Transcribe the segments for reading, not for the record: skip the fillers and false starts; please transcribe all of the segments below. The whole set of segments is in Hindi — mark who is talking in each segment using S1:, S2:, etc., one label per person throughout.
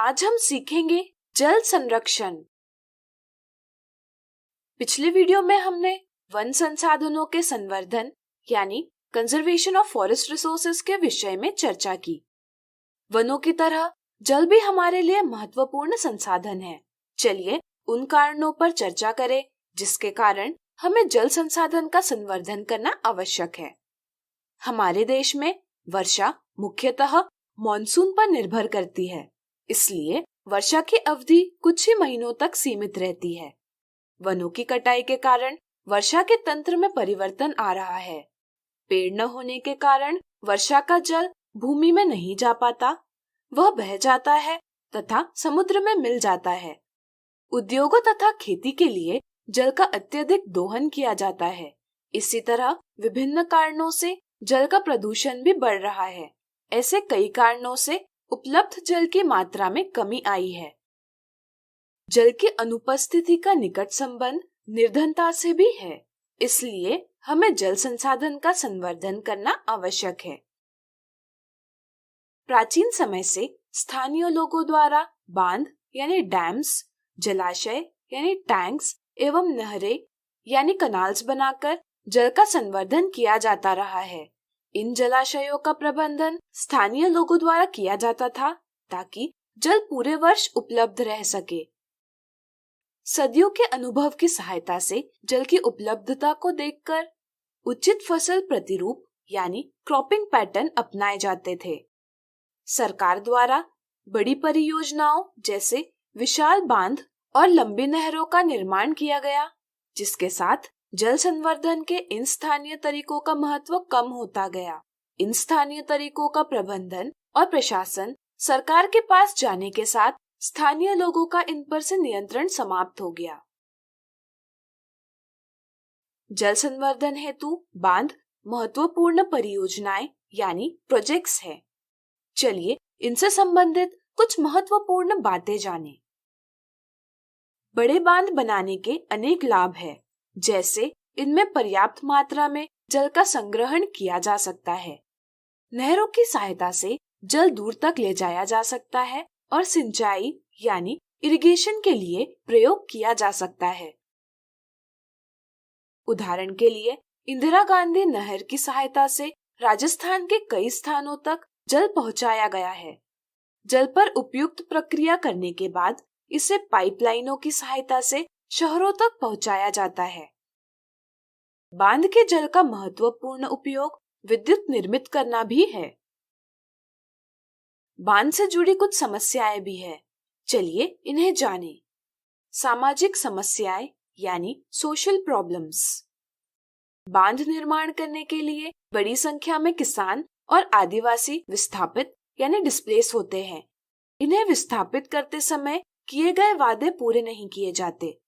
S1: आज हम सीखेंगे जल संरक्षण। पिछले वीडियो में हमने वन संसाधनों के संवर्धन यानी कंजर्वेशन ऑफ फॉरेस्ट रिसोर्सेज के विषय में चर्चा की। वनों की तरह जल भी हमारे लिए महत्वपूर्ण संसाधन है। चलिए उन कारणों पर चर्चा करें जिसके कारण हमें जल संसाधन का संवर्धन करना आवश्यक है। हमारे देश में वर्षा मुख्यतः मॉनसून पर निर्भर करती है, इसलिए वर्षा की अवधि कुछ ही महीनों तक सीमित रहती है। वनों की कटाई के कारण वर्षा के तंत्र में परिवर्तन आ रहा है। पेड़ न होने के कारण वर्षा का जल भूमि में नहीं जा पाता, वह बह जाता है तथा समुद्र में मिल जाता है। उद्योगों तथा खेती के लिए जल का अत्यधिक दोहन किया जाता है। इसी तरह विभिन्न कारणों से जल का प्रदूषण भी बढ़ रहा है। ऐसे कई कारणों से उपलब्ध जल की मात्रा में कमी आई है। जल की अनुपस्थिति का निकट संबंध निर्धनता से भी है, इसलिए हमें जल संसाधन का संवर्धन करना आवश्यक है। प्राचीन समय से स्थानीय लोगों द्वारा बांध यानी डैम्स, जलाशय यानी टैंक्स एवं नहरें यानी कनाल्स बनाकर जल का संवर्धन किया जाता रहा है। इन जलाशयों का प्रबंधन स्थानीय लोगों द्वारा किया जाता था ताकि जल पूरे वर्ष उपलब्ध रह सके। सदियों के अनुभव की सहायता से जल की उपलब्धता को देखकर उचित फसल प्रतिरूप यानी क्रॉपिंग पैटर्न अपनाए जाते थे। सरकार द्वारा बड़ी परियोजनाओं जैसे विशाल बांध और लंबी नहरों का निर्माण किया गया, जिसके साथ जल संवर्धन के इन स्थानीय तरीकों का महत्व कम होता गया। इन स्थानीय तरीकों का प्रबंधन और प्रशासन सरकार के पास जाने के साथ स्थानीय लोगों का इन पर से नियंत्रण समाप्त हो गया। जल संवर्धन हेतु बांध महत्वपूर्ण परियोजनाएं यानी प्रोजेक्ट्स हैं। चलिए इनसे संबंधित कुछ महत्वपूर्ण बातें जानें। बड़े बांध बनाने के अनेक लाभ हैं, जैसे इनमें पर्याप्त मात्रा में जल का संग्रहण किया जा सकता है। नहरों की सहायता से जल दूर तक ले जाया जा सकता है और सिंचाई यानी इरिगेशन के लिए प्रयोग किया जा सकता है। उदाहरण के लिए इंदिरा गांधी नहर की सहायता से राजस्थान के कई स्थानों तक जल पहुंचाया गया है। जल पर उपयुक्त प्रक्रिया करने के बाद इसे पाइपलाइनों की सहायता से शहरों तक पहुंचाया जाता है। बांध के जल का महत्वपूर्ण उपयोग विद्युत निर्मित करना भी है। बांध से जुड़ी कुछ समस्याएं भी है, चलिए इन्हें जानें। सामाजिक समस्याएं यानी सोशल प्रॉब्लम्स। बांध निर्माण करने के लिए बड़ी संख्या में किसान और आदिवासी विस्थापित यानी डिस्प्लेस होते हैं। इन्हें विस्थापित करते समय किए गए वादे पूरे नहीं किए जाते।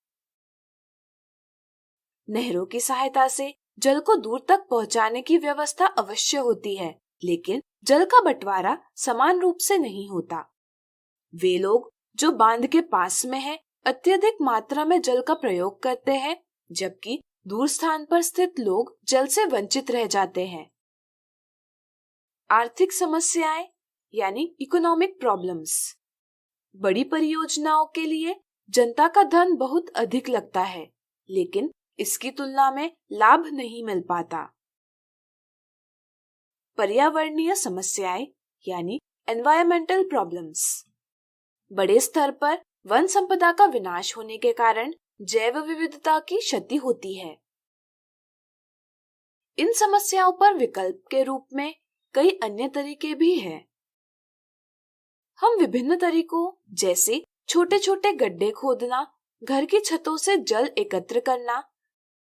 S1: नहरों की सहायता से जल को दूर तक पहुंचाने की व्यवस्था अवश्य होती है, लेकिन जल का बंटवारा समान रूप से नहीं होता। वे लोग जो बांध के पास में हैं, अत्यधिक मात्रा में जल का प्रयोग करते हैं, जबकि दूर स्थान पर स्थित लोग जल से वंचित रह जाते हैं। आर्थिक समस्याएं यानी इकोनॉमिक प्रॉब्लम्स। बड़ी परियोजनाओं के लिए जनता का धन बहुत अधिक लगता है, लेकिन इसकी तुलना में लाभ नहीं मिल पाता। पर्यावरणीय समस्याएं यानी एनवायरमेंटल प्रॉब्लम्स। बड़े स्तर पर वन संपदा का विनाश होने के कारण जैव विविधता की क्षति होती है। इन समस्याओं पर विकल्प के रूप में कई अन्य तरीके भी हैं। हम विभिन्न तरीकों जैसे छोटे छोटे गड्ढे खोदना, घर की छतों से जल एकत्र करना,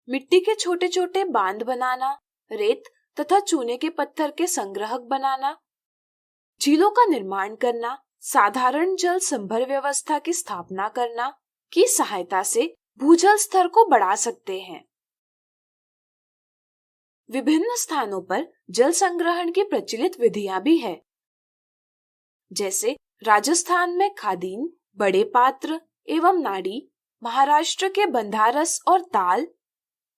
S1: मिट्टी के छोटे छोटे बांध बनाना, रेत तथा चूने के पत्थर के संग्रहक बनाना, झीलों का निर्माण करना, साधारण जल संभर व्यवस्था की स्थापना करना की सहायता से भूजल स्तर को बढ़ा सकते हैं। विभिन्न स्थानों पर जल संग्रहण की प्रचलित विधियां भी है, जैसे राजस्थान में खादीन, बड़े पात्र एवं नाड़ी, महाराष्ट्र के बंधारस और ताल,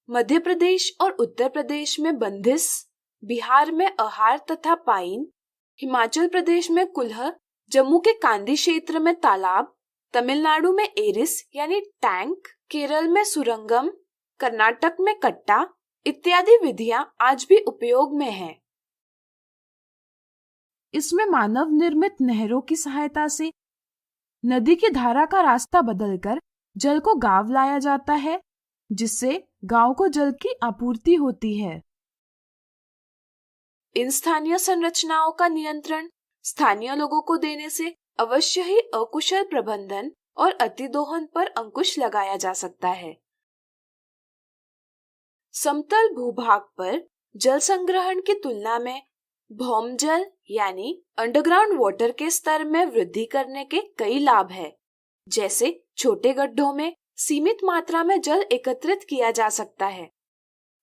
S1: मध्य प्रदेश और उत्तर प्रदेश में बंधिस, बिहार में अहार तथा पाइन, हिमाचल प्रदेश में कुल्ह जम्मू के कांदी क्षेत्र में तालाब, तमिलनाडु में एरिस यानी टैंक, केरल में सुरंगम, कर्नाटक में कट्टा इत्यादि विधियां आज भी उपयोग में हैं।
S2: इसमें मानव निर्मित नहरों की सहायता से नदी की धारा का रास्ता बदलकर जल को गांव लाया जाता है, जिससे गांव को जल की आपूर्ति होती है।
S1: इन स्थानीय संरचनाओं का नियंत्रण स्थानीय लोगों को देने से अवश्य ही अकुशल प्रबंधन और अतिदोहन पर अंकुश लगाया जा सकता है। समतल भूभाग पर जल संग्रहण की तुलना में भौम जल यानी अंडरग्राउंड वाटर के स्तर में वृद्धि करने के कई लाभ हैं, जैसे छोटे गड्ढों में सीमित मात्रा में जल एकत्रित किया जा सकता है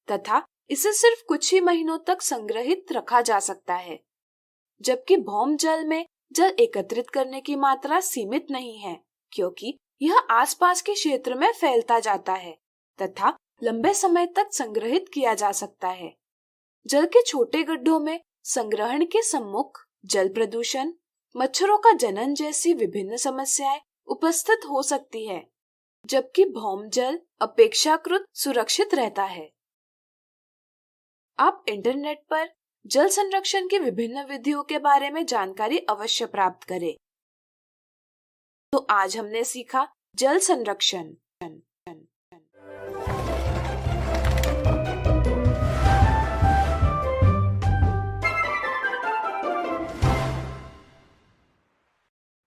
S1: तथा इसे सिर्फ कुछ ही महीनों तक संग्रहित रखा जा सकता है, जबकि भौम जल में जल एकत्रित करने की मात्रा सीमित नहीं है, क्योंकि यह आसपास के क्षेत्र में फैलता जाता है तथा लंबे समय तक संग्रहित किया जा सकता है। जल के छोटे गड्ढों में संग्रहण के सम्मुख जल प्रदूषण, मच्छरों का जनन जैसी विभिन्न समस्याएं उपस्थित हो सकती है, जबकि भौम जल अपेक्षाकृत सुरक्षित रहता है। आप इंटरनेट पर जल संरक्षण की विभिन्न विधियों के बारे में जानकारी अवश्य प्राप्त करें। तो आज हमने सीखा जल संरक्षण।